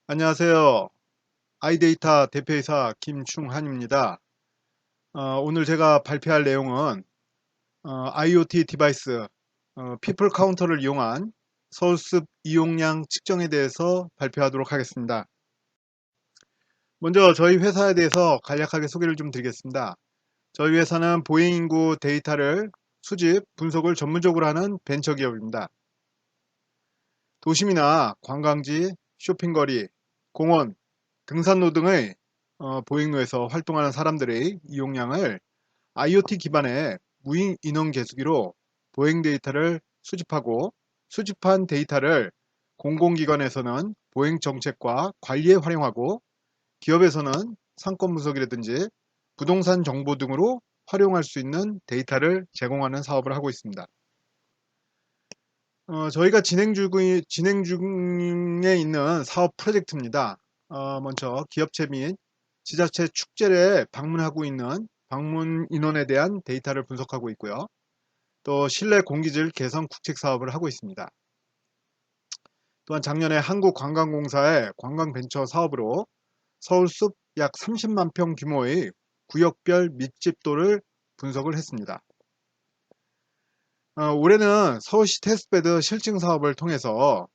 안녕하세요. 아이데이터 대표이사 김충한입니다. 오늘 제가 발표할 내용은 IoT 디바이스 피플 카운터를 이용한 서울숲 이용량 측정에 대해서 발표하도록 하겠습니다. 먼저 저희 회사에 대해서 간략하게 소개를 좀 드리겠습니다. 저희 회사는 보행 인구 데이터를 수집, 분석을 전문적으로 하는 벤처기업입니다. 도심이나 관광지, 쇼핑거리, 공원, 등산로 등의 보행로에서 활동하는 사람들의 이용량을 IoT 기반의 무인 인원 계수기로 보행 데이터를 수집하고 수집한 데이터를 공공기관에서는 보행 정책과 관리에 활용하고 기업에서는 상권 분석이라든지 부동산 정보 등으로 활용할 수 있는 데이터를 제공하는 사업을 하고 있습니다. 저희가 진행 중에 있는 사업 프로젝트입니다. 먼저 기업체 및 지자체 축제에 방문하고 있는 방문 인원에 대한 데이터를 분석하고 있고요. 또 실내 공기질 개선 국책 사업을 하고 있습니다. 또한 작년에 한국관광공사의 관광벤처 사업으로 서울숲 약 30만 평 규모의 구역별密집도를 분석을 했습니다. 올해는 서울시 테스트베드 실증 사업을 통해서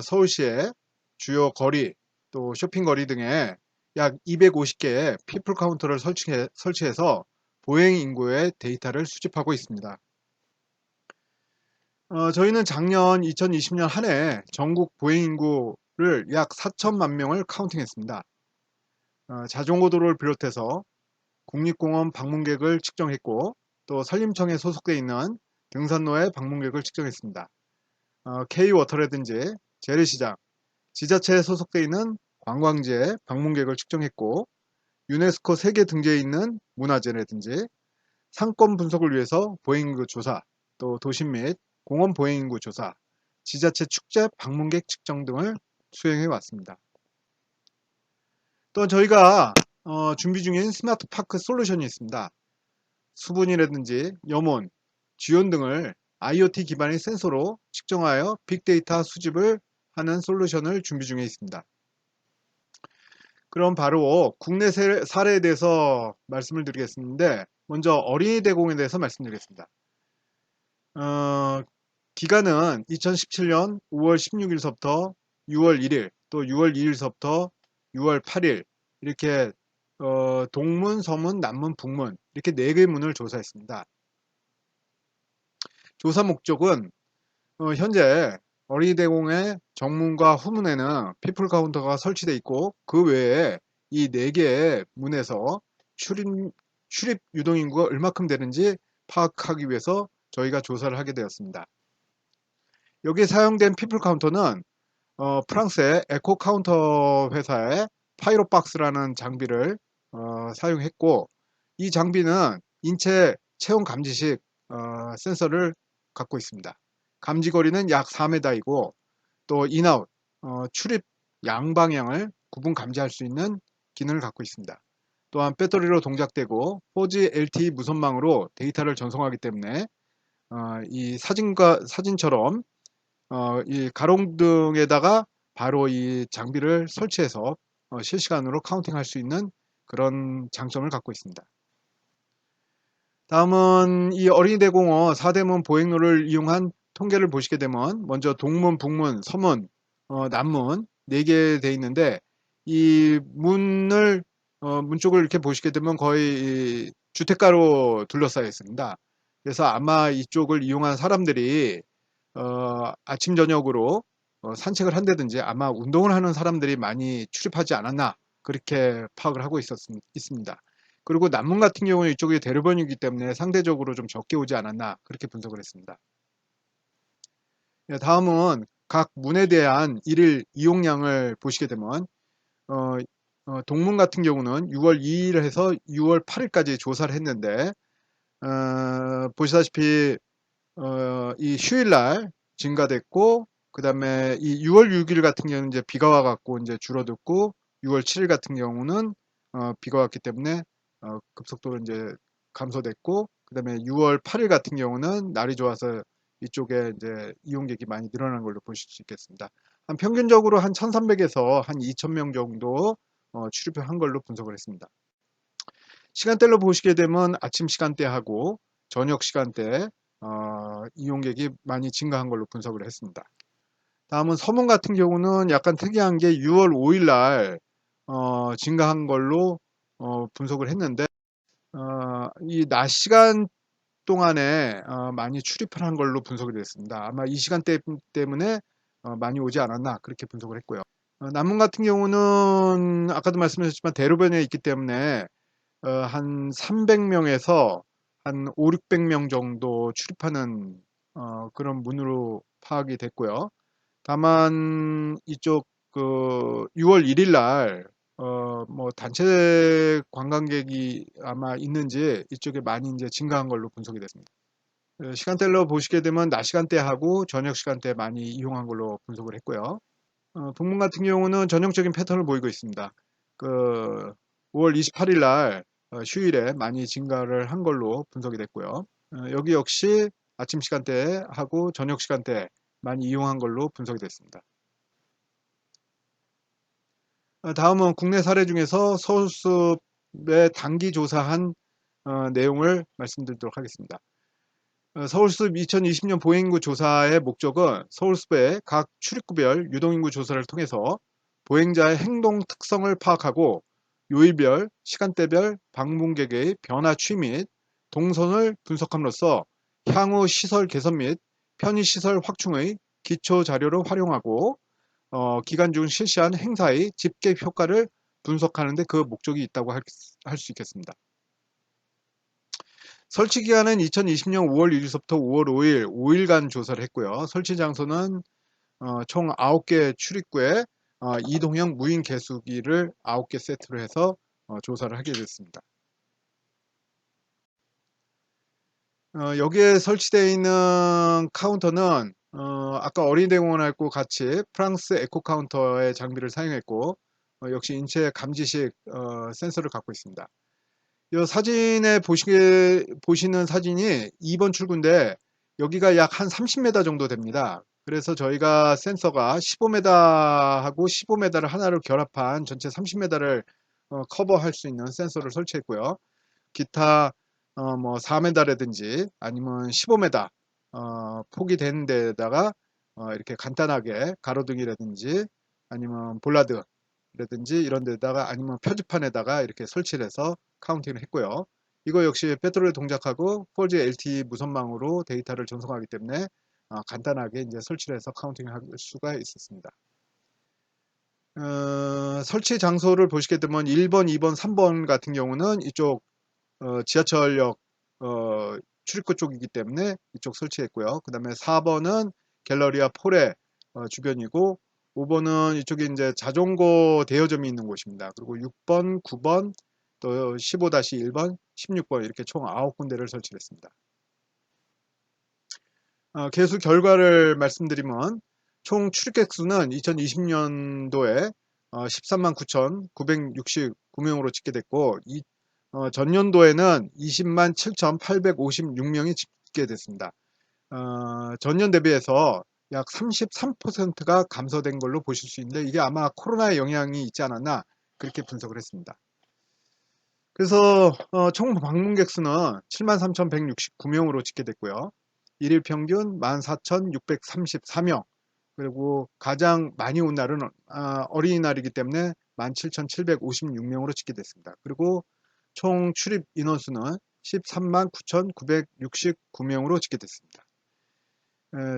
서울시의 주요 거리 또 쇼핑거리 등에 약 250개의 피플 카운터를 설치해서 보행 인구의 데이터를 수집하고 있습니다. 저희는 작년 2020년 한 해 전국 보행 인구를 약 4천만 명을 카운팅했습니다. 자전거 도로를 비롯해서 국립공원 방문객을 측정했고 또 산림청에 소속되어 있는 등산로의 방문객을 측정했습니다. K워터라든지 재래시장, 지자체에 소속되어 있는 관광지의 방문객을 측정했고 유네스코 세계 등재해 있는 문화재라든지 상권 분석을 위해서 보행인구 조사, 또 도심 및 공원 보행인구 조사, 지자체 축제 방문객 측정 등을 수행해 왔습니다. 또 저희가 준비 중인 스마트 파크 솔루션이 있습니다. 수분이라든지 염원, 지온 등을 IoT 기반의 센서로 측정하여 빅데이터 수집을 하는 솔루션을 준비 중에 있습니다. 그럼 바로 국내 사례에 대해서 말씀을 드리겠는데 먼저 어린이 대공에 대해서 말씀드리겠습니다. 기간은 2017년 5월 16일서부터 6월 1일 또 6월 2일서부터 6월 8일 이렇게 동문, 서문, 남문, 북문 이렇게 4개의 문을 조사했습니다. 조사 목적은 현재 어린이 대공의 정문과 후문에는 피플 카운터가 설치되어 있고 그 외에 이 4개의 문에서 출입 유동 인구가 얼마큼 되는지 파악하기 위해서 저희가 조사를 하게 되었습니다. 여기에 사용된 피플 카운터는 프랑스의 에코 카운터 회사의 파이로박스라는 장비를 사용했고 이 장비는 인체 체온 감지식 센서를 갖고 있습니다. 감지거리는 약 4m이고 또 인아웃 출입 양방향을 구분 감지할 수 있는 기능을 갖고 있습니다. 또한 배터리로 동작되고 4G LTE 무선망으로 데이터를 전송하기 때문에 이 사진처럼 이 가로등에다가 바로 이 장비를 설치해서 실시간으로 카운팅할 수 있는 그런 장점을 갖고 있습니다. 다음은 이 어린이 대공원 4대문 보행로를 이용한 통계를 보시게 되면 먼저 동문, 북문, 서문, 남문 4개 돼 있는데 이 문을 문 쪽을 이렇게 보시게 되면 거의 주택가로 둘러싸여 있습니다. 그래서 아마 이쪽을 이용한 사람들이 아침 저녁으로 산책을 한다든지 아마 운동을 하는 사람들이 많이 출입하지 않았나 그렇게 파악을 하고 있습니다. 그리고 남문 같은 경우는 이쪽이 대로변이기 때문에 상대적으로 좀 적게 오지 않았나 그렇게 분석을 했습니다. 다음은 각 문에 대한 일일 이용량을 보시게 되면 동문 같은 경우는 6월 2일 해서 6월 8일까지 조사를 했는데 보시다시피 이 휴일날 증가됐고 그 다음에 이 6월 6일 같은 경우는 이제 비가 와갖고 이제 줄어들고 6월 7일 같은 경우는 비가 왔기 때문에 급속도로 이제 감소됐고 그 다음에 6월 8일 같은 경우는 날이 좋아서 이쪽에 이제 이용객이 많이 늘어난 걸로 보실 수 있겠습니다. 한 평균적으로 한 1300에서 한 2000명 정도 출입한 걸로 분석을 했습니다. 시간대로 보시게 되면 아침 시간대하고 저녁 시간대 이용객이 많이 증가한 걸로 분석을 했습니다. 다음은 서문 같은 경우는 약간 특이한 게 6월 5일 날 증가한 걸로 분석을 했는데 이 낮 시간 동안에 많이 출입을 한 걸로 분석이 됐습니다. 아마 이 시간대 때문에 많이 오지 않았나 그렇게 분석을 했고요. 남문 같은 경우는 아까도 말씀하셨지만 대로변에 있기 때문에 한 300명에서 한 5, 600명 정도 출입하는 그런 문으로 파악이 됐고요. 다만 이쪽 그 6월 1일 날 뭐 단체 관광객이 아마 있는지 이쪽에 많이 이제 증가한 걸로 분석이 됐습니다. 시간대로 보시게 되면 낮 시간대하고 저녁 시간대 많이 이용한 걸로 분석을 했고요. 동문 같은 경우는 전형적인 패턴을 보이고 있습니다. 그 5월 28일 날 휴일에 많이 증가를 한 걸로 분석이 됐고요. 여기 역시 아침 시간대하고 저녁 시간대 많이 이용한 걸로 분석이 됐습니다. 다음은 국내 사례 중에서 서울숲에 단기 조사한 내용을 말씀드리도록 하겠습니다. 서울숲 2020년 보행인구 조사의 목적은 서울숲의 각 출입구별 유동인구 조사를 통해서 보행자의 행동 특성을 파악하고 요일별, 시간대별 방문객의 변화 추이 및 동선을 분석함으로써 향후 시설 개선 및 편의시설 확충의 기초 자료로 활용하고 기간 중 실시한 행사의 집계 효과를 분석하는 데 그 목적이 있다고 할 수 있겠습니다. 설치 기간은 2020년 5월 1일서부터 5월 5일, 5일간 조사를 했고요. 설치 장소는 총 9개 출입구에 이동형 무인 개수기를 9개 세트로 해서 조사를 하게 됐습니다. 여기에 설치되어 있는 카운터는 아까 어린이대공원하고 같이 프랑스 에코 카운터의 장비를 사용했고 역시 인체 감지식 센서를 갖고 있습니다. 이 사진에 보시는 사진이 2번 출구인데 여기가 약 한 30m 정도 됩니다. 그래서 저희가 센서가 15m하고 15m를 하나로 결합한 전체 30m를 커버할 수 있는 센서를 설치했고요. 기타 뭐 4m라든지 아니면 15m 폭이 되는 데다가 이렇게 간단하게 가로등이라든지 아니면 볼라드라든지 이런 데다가 아니면 표지판에다가 이렇게 설치를 해서 카운팅을 했고요. 이거 역시 배터리를 동작하고 4G LTE 무선망으로 데이터를 전송하기 때문에 간단하게 이제 설치를 해서 카운팅을 할 수가 있었습니다. 설치 장소를 보시게 되면 1번, 2번, 3번 같은 경우는 이쪽 지하철역 출입구 쪽이기 때문에 이쪽 설치했고요. 그 다음에 4번은 갤러리아 폴의 주변이고 5번은 이쪽에 이제 자전거 대여점이 있는 곳입니다. 그리고 6번, 9번, 또 15-1번, 16번 이렇게 총 9군데를 설치했습니다. 개수 결과를 말씀드리면 총 출입객 수는 2020년도에 13만 9,969명으로 집계됐고 전년도에는 20만 7,856명이 집계됐습니다. 전년 대비해서 약 33%가 감소된 걸로 보실 수 있는데 이게 아마 코로나의 영향이 있지 않았나 그렇게 분석을 했습니다. 그래서 총 방문객 수는 73,169명으로 집계됐고요. 일일 평균 14,634명 그리고 가장 많이 온 날은 어린이날이기 때문에 17,756명으로 집계됐습니다. 그리고 총 출입 인원수는 13만 9,969명으로 집계됐습니다.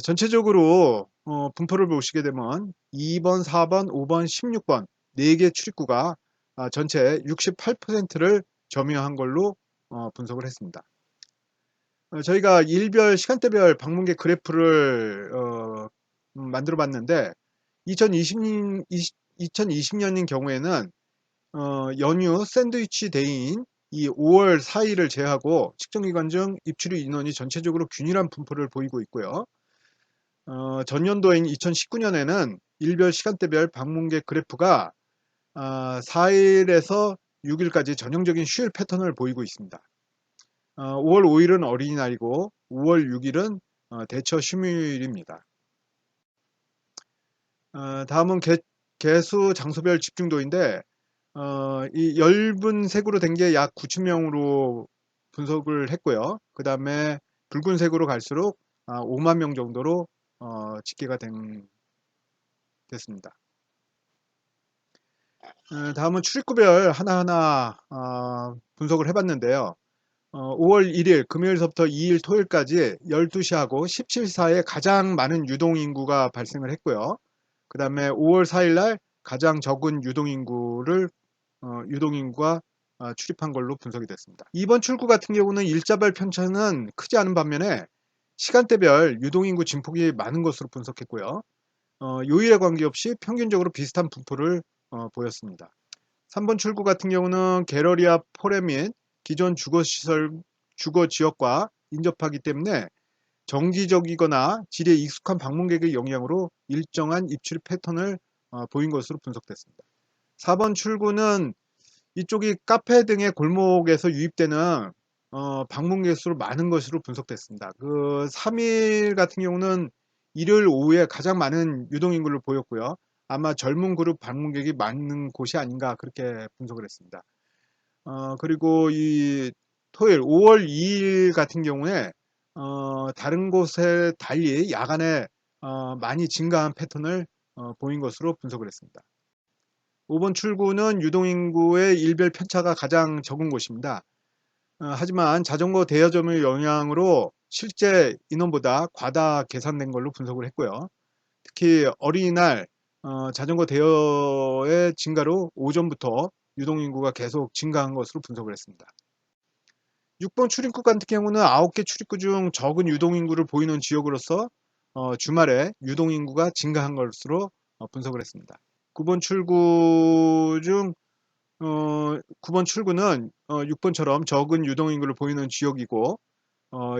전체적으로 분포를 보시게 되면 2번, 4번, 5번, 16번 4개 출입구가 전체 68%를 점유한 걸로 분석을 했습니다. 저희가 일별 시간대별 방문객 그래프를 만들어 봤는데 2020년인 경우에는 연휴 샌드위치 데이인 이 5월 4일을 제외하고 측정기간 중 입출입 인원이 전체적으로 균일한 분포를 보이고 있고요. 전년도인 2019년에는 일별 시간대별 방문객 그래프가 4일에서 6일까지 전형적인 휴일 패턴을 보이고 있습니다. 5월 5일은 어린이날이고 5월 6일은 대처 휴무일입니다. 다음은 개수 장소별 집중도인데 이 엷은색으로 된 게 약 9,000명으로 분석을 했고요. 그 다음에 붉은색으로 갈수록 5만 명 정도로 집계가 됐습니다. 다음은 출입구별 하나하나 분석을 해봤는데요. 5월 1일 금요일서부터 2일 토요일까지 12시하고 17시 사이에 가장 많은 유동인구가 발생을 했고요. 그 다음에 5월 4일날 가장 적은 유동인구가 출입한 걸로 분석이 됐습니다. 이번 출구 같은 경우는 일자별 편차는 크지 않은 반면에 시간대별 유동인구 진폭이 많은 것으로 분석했고요. 요일에 관계없이 평균적으로 비슷한 분포를 보였습니다. 3번 출구 같은 경우는 갤러리아 포레 및 기존 주거 지역과 인접하기 때문에 정기적이거나 질에 익숙한 방문객의 영향으로 일정한 입출입 패턴을 보인 것으로 분석됐습니다. 4번 출구는 이쪽이 카페 등의 골목에서 유입되는 방문객 수로 많은 것으로 분석됐습니다. 그 3일 같은 경우는 일요일 오후에 가장 많은 유동인구를 보였고요. 아마 젊은 그룹 방문객이 많은 곳이 아닌가 그렇게 분석을 했습니다. 그리고 이 토요일 5월 2일 같은 경우에 다른 곳에 달리 야간에 많이 증가한 패턴을 보인 것으로 분석을 했습니다. 5번 출구는 유동인구의 일별 편차가 가장 적은 곳입니다. 하지만 자전거 대여점의 영향으로 실제 인원보다 과다 계산된 걸로 분석을 했고요. 특히 어린이날 자전거 대여의 증가로 오전부터 유동인구가 계속 증가한 것으로 분석을 했습니다. 6번 출입구 같은 경우는 9개 출입구 중 적은 유동인구를 보이는 지역으로서 주말에 유동인구가 증가한 것으로 분석을 했습니다. 9번 출구 중 9번 출구는 6번처럼 적은 유동인구를 보이는 지역이고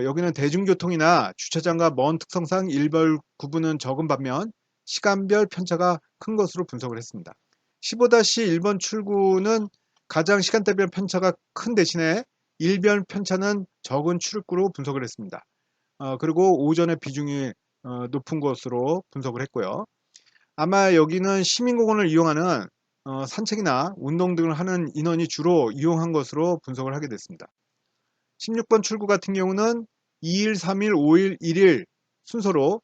여기는 대중교통이나 주차장과 먼 특성상 일별 구분은 적은 반면 시간별 편차가 큰 것으로 분석을 했습니다. 15-1번 출구는 가장 시간대별 편차가 큰 대신에 일별 편차는 적은 출입구로 분석을 했습니다. 그리고 오전의 비중이 높은 것으로 분석을 했고요. 아마 여기는 시민공원을 이용하는 산책이나 운동 등을 하는 인원이 주로 이용한 것으로 분석을 하게 됐습니다. 16번 출구 같은 경우는 2일, 3일, 5일, 1일 순서로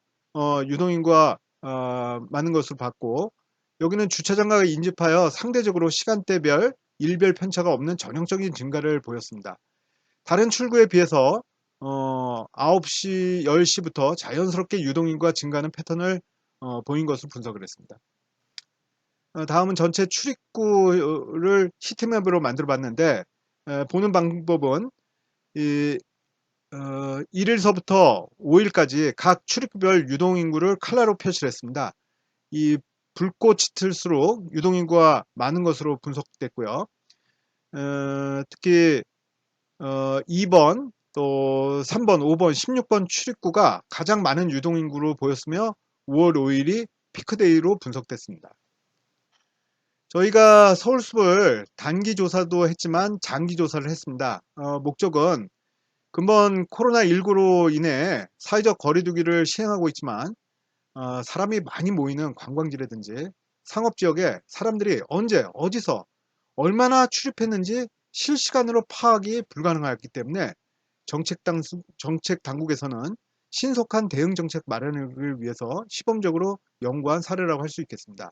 유동인구가 많은 것으로 봤고 여기는 주차장과 인접하여 상대적으로 시간대별 일별 편차가 없는 전형적인 증가를 보였습니다. 다른 출구에 비해서 9시, 10시부터 자연스럽게 유동인구가 증가하는 패턴을 보인 것으로 분석을 했습니다. 다음은 전체 출입구를 시트맵으로 만들어 봤는데 보는 방법은 1일서부터 5일까지 각 출입구별 유동인구를 컬러로 표시를 했습니다. 이 붉고 짙을수록 유동인구가 많은 것으로 분석됐고요. 특히 2번, 또 3번, 5번, 16번 출입구가 가장 많은 유동인구로 보였으며 5월 5일이 피크데이로 분석됐습니다. 저희가 서울숲을 단기 조사도 했지만 장기 조사를 했습니다. 목적은 근본 코로나19로 인해 사회적 거리두기를 시행하고 있지만 사람이 많이 모이는 관광지라든지 상업지역에 사람들이 언제 어디서 얼마나 출입했는지 실시간으로 파악이 불가능하기 때문에 정책 당국에서는 신속한 대응 정책 마련을 위해서 시범적으로 연구한 사례라고 할 수 있겠습니다.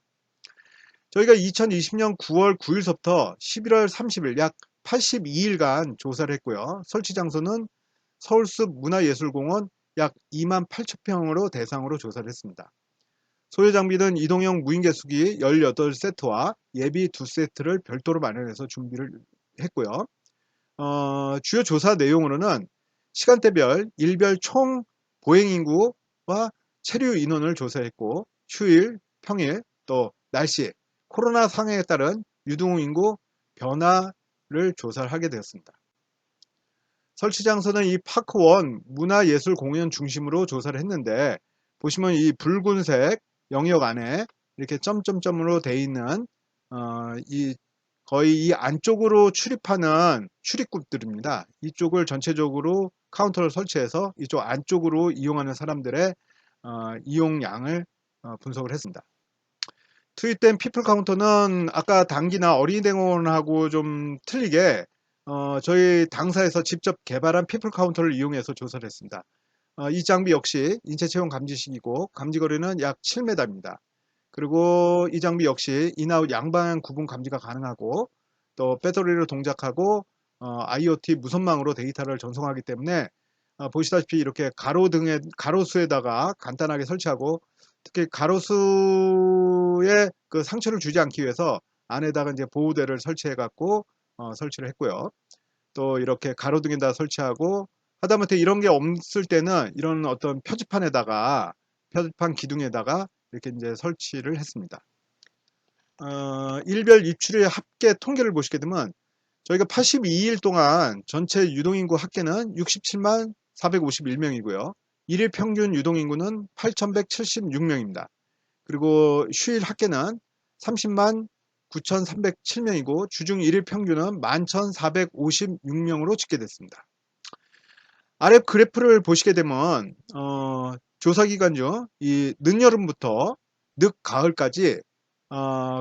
저희가 2020년 9월 9일서부터 11월 30일 약 82일간 조사를 했고요. 설치 장소는 서울숲 문화예술공원 약 2만 8천 평으로 대상으로 조사를 했습니다. 소요 장비는 이동형 무인개수기 18세트와 예비 2세트를 별도로 마련해서 준비를 했고요. 주요 조사 내용으로는 시간대별 일별 총 보행인구와 체류 인원을 조사했고 휴일, 평일, 또 날씨, 코로나 상황에 따른 유동인구 변화를 조사를 하게 되었습니다. 설치 장소는 이 파크원 문화예술공연 중심으로 조사를 했는데 보시면 이 붉은색 영역 안에 이렇게 점점점으로 되어 있는 거의 이 안쪽으로 출입하는 출입구들입니다. 이쪽을 전체적으로 카운터를 설치해서 이쪽 안쪽으로 이용하는 사람들의 이용량을 분석을 했습니다. 투입된 피플 카운터는 아까 당기나 어린이대공원하고 좀 틀리게 저희 당사에서 직접 개발한 피플 카운터를 이용해서 조사를 했습니다. 이 장비 역시 인체 체온 감지식이고 감지 거리는 약 7m입니다. 그리고 이 장비 역시 인아웃 양방향 구분 감지가 가능하고 또 배터리를 동작하고 IoT 무선망으로 데이터를 전송하기 때문에 보시다시피 이렇게 가로수에다가 간단하게 설치하고 특히 가로수에 그 상처를 주지 않기 위해서 안에다가 이제 보호대를 설치해 갖고 설치를 했고요. 또 이렇게 가로등에다 설치하고 하다못해 이런 게 없을 때는 이런 어떤 표지판 기둥에다가 이렇게 이제 설치를 했습니다. 일별 입출의 합계 통계를 보시게 되면 저희가 82일 동안 전체 유동인구 합계는 67만 451명이고요. 일일 평균 유동인구는 8,176명입니다. 그리고 휴일 합계는 30만 9,307명이고 주중 일일 평균은 11,456명으로 집계됐습니다. 아래 그래프를 보시게 되면 조사 기간 중 이 늦여름부터 늦가을까지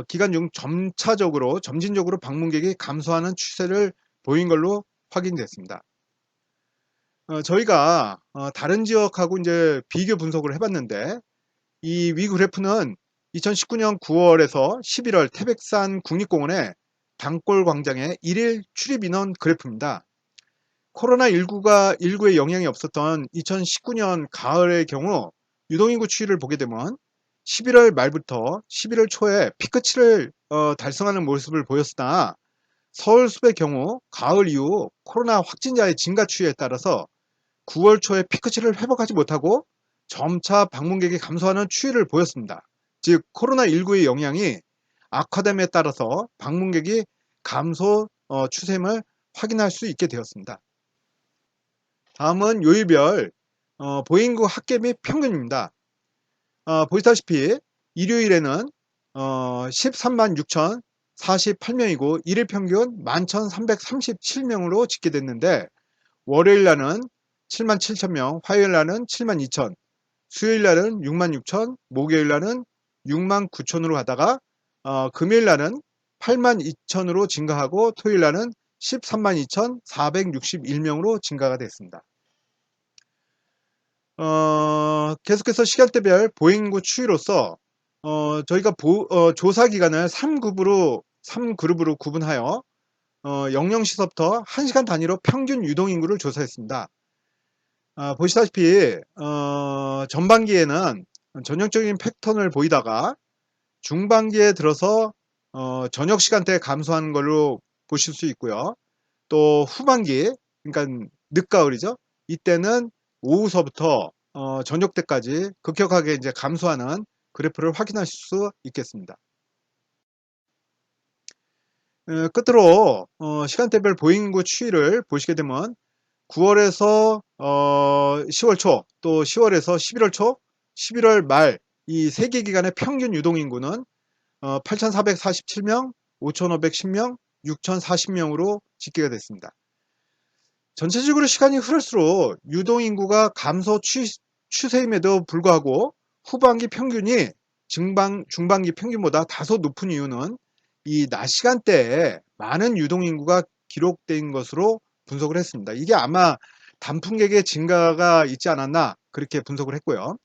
기간 중 점진적으로 방문객이 감소하는 추세를 보인 걸로 확인됐습니다. 저희가 다른 지역하고 이제 비교 분석을 해봤는데 이 위 그래프는 2019년 9월에서 11월 태백산 국립공원의 단골 광장의 일일 출입 인원 그래프입니다. 코로나19의 영향이 없었던 2019년 가을의 경우 유동인구 추이를 보게 되면 11월 말부터 11월 초에 피크치를 달성하는 모습을 보였으나 서울 숲의 경우 가을 이후 코로나 확진자의 증가 추이에 따라서 9월 초에 피크치를 회복하지 못하고 점차 방문객이 감소하는 추이를 보였습니다. 즉 코로나19의 영향이 악화됨에 따라서 방문객이 감소 추셈을 확인할 수 있게 되었습니다. 다음은 요일별 보행구 합계 및 평균입니다. 보시다시피 일요일에는 13만 6,048명이고 일일 평균 11,337명으로 집계됐는데 월요일 날은 7만 7천명, 화요일 날은 7만 2천, 수요일 날은 6만 6천, 목요일 날은 6만 9천으로 가다가 금요일 날은 8만 2천으로 증가하고 토요일 날은 13만 2,461명으로 증가가 됐습니다. 계속해서 시간대별 보행인구 추이로서 저희가 조사 기간을 3그룹으로 구분하여 00시서부터 1시간 단위로 평균 유동인구를 조사했습니다. 보시다시피 전반기에는 전형적인 패턴을 보이다가 중반기에 들어서 저녁 시간대에 감소하는 걸로 보실 수 있고요. 또 후반기, 그러니까 늦가을이죠. 이때는 오후서부터 저녁 때까지 급격하게 이제 감소하는 그래프를 확인하실 수 있겠습니다. 끝으로 시간대별 보행인구 추이를 보시게 되면 9월에서 10월 초, 또 10월에서 11월 초, 11월 말 이 세 개 기간의 평균 유동인구는 8,447명, 5,510명, 6,040명으로 집계가 됐습니다. 전체적으로 시간이 흐를수록 유동인구가 감소 추세임에도 불구하고 후반기 평균이 중반기 평균보다 다소 높은 이유는 이 낮 시간대에 많은 유동인구가 기록된 것으로 분석을 했습니다. 이게 아마 단풍객의 증가가 있지 않았나 그렇게 분석을 했고요.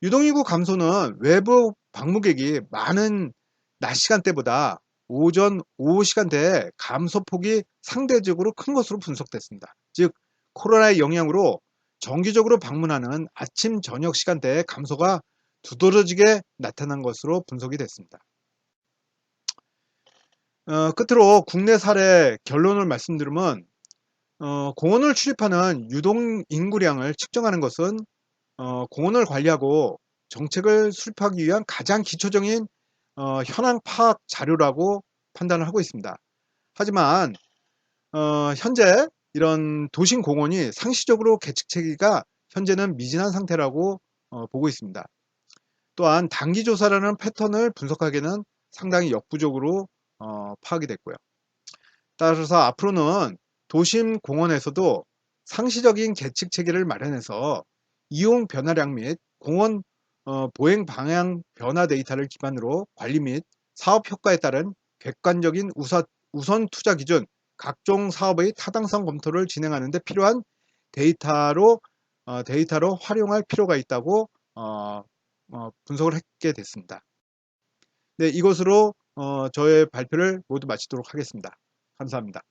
유동인구 감소는 외부 방문객이 많은 낮 시간대보다 오후 시간대에 감소폭이 상대적으로 큰 것으로 분석됐습니다. 즉 코로나의 영향으로 정기적으로 방문하는 아침 저녁 시간대에 감소가 두드러지게 나타난 것으로 분석이 됐습니다. 끝으로 국내 사례 결론을 말씀드리면 공원을 출입하는 유동 인구량을 측정하는 것은 공원을 관리하고 정책을 수립하기 위한 가장 기초적인 현황 파악 자료라고 판단을 하고 있습니다. 하지만 현재 이런 도심 공원이 상시적으로 계측체계가 현재는 미진한 상태라고 보고 있습니다. 또한 단기 조사라는 패턴을 분석하기에는 상당히 역부족으로 파악이 됐고요. 따라서 앞으로는 도심 공원에서도 상시적인 계측 체계를 마련해서 이용 변화량 및 공원 보행 방향 변화 데이터를 기반으로 관리 및 사업 효과에 따른 객관적인 우선 투자 기준, 각종 사업의 타당성 검토를 진행하는 데 필요한 데이터로 활용할 필요가 있다고 분석을 했게 됐습니다. 네, 이것으로 저의 발표를 모두 마치도록 하겠습니다. 감사합니다.